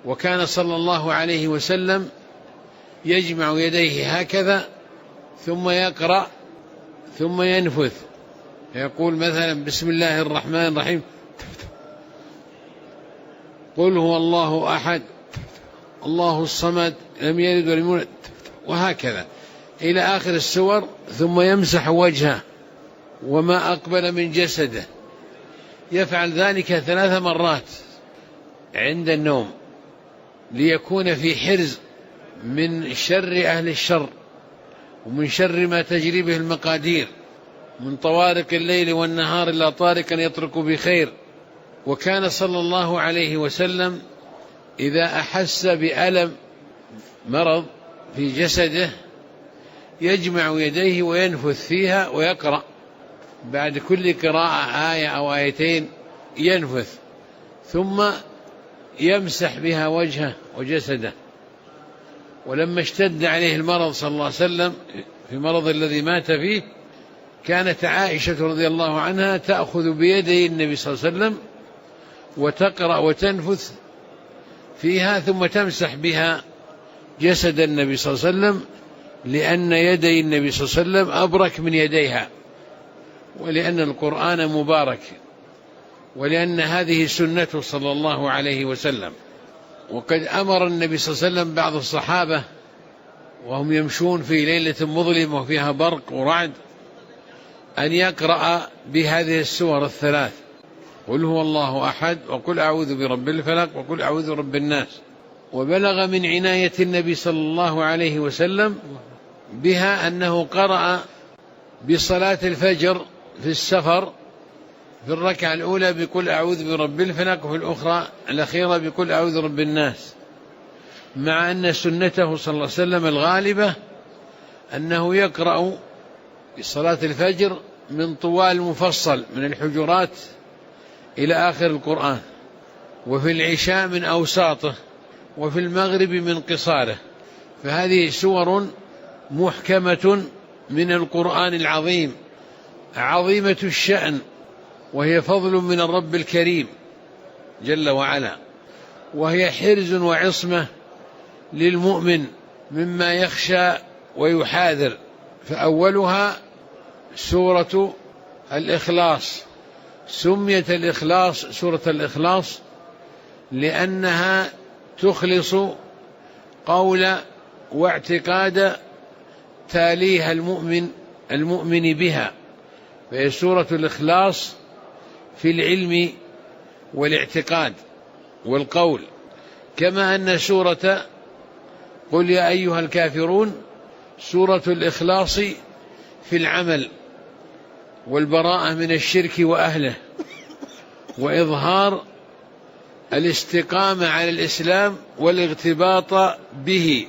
وكان صلى الله عليه وسلم يجمع يديه هكذا ثم يقرأ ثم ينفث، يقول مثلا بسم الله الرحمن الرحيم، قل هو الله أحد الله الصمد لم يلد ولم يولد، وهكذا إلى آخر السور، ثم يمسح وجهه وما أقبل من جسده. يفعل ذلك 3 مرات عند النوم ليكون في حرز من شر أهل الشر ومن شر ما تجري به المقادير من طوارق الليل والنهار إلا طارقا يطرق بخير. وكان صلى الله عليه وسلم إذا أحس بألم مرض في جسده يجمع يديه وينفث فيها ويقرأ بعد كل قراءة آية أو آيتين، ينفث ثم يمسح بها وجهه وجسده. ولما اشتد عليه المرض صلى الله عليه وسلم في مرض الذي مات فيه، كانت عائشة رضي الله عنها تأخذ بيدي النبي صلى الله عليه وسلم وتقرأ وتنفث فيها ثم تمسح بها جسد النبي صلى الله عليه وسلم، لأن يدي النبي صلى الله عليه وسلم أبرك من يديها، ولأن القرآن مبارك، ولأن هذه سنته صلى الله عليه وسلم. وقد أمر النبي صلى الله عليه وسلم بعض الصحابة وهم يمشون في ليلة مظلمة وفيها برق ورعد أن يقرأ بهذه السور 3: قل هو الله أحد وقل أعوذ برب الفلق وقل أعوذ برب الناس. وبلغ من عناية النبي صلى الله عليه وسلم بها أنه قرأ بصلاة الفجر في السفر في الركعة الأولى بقل أعوذ برب الفلق، وفي الأخرى الأخيرة بقل أعوذ برب الناس، مع أن سنته صلى الله عليه وسلم الغالبة أنه يقرأ بصلاة الفجر من طوال المفصل من الحجرات إلى آخر القرآن، وفي العشاء من أوساطه، وفي المغرب من قصاره. فهذه سور محكمة من القرآن العظيم عظيمة الشأن، وهي فضل من الرب الكريم جل وعلا، وهي حرز وعصمة للمؤمن مما يخشى ويحاذر. فأولها سورة الإخلاص، سميت الإخلاص سورة الإخلاص لأنها تخلص قول واعتقاد تاليها المؤمن بها، فهي سورة الإخلاص في العلم والاعتقاد والقول، كما أن سورة قل يا أيها الكافرون سورة الإخلاص في العمل والبراءة من الشرك وأهله، وإظهار الاستقامة على الإسلام والاغتباط به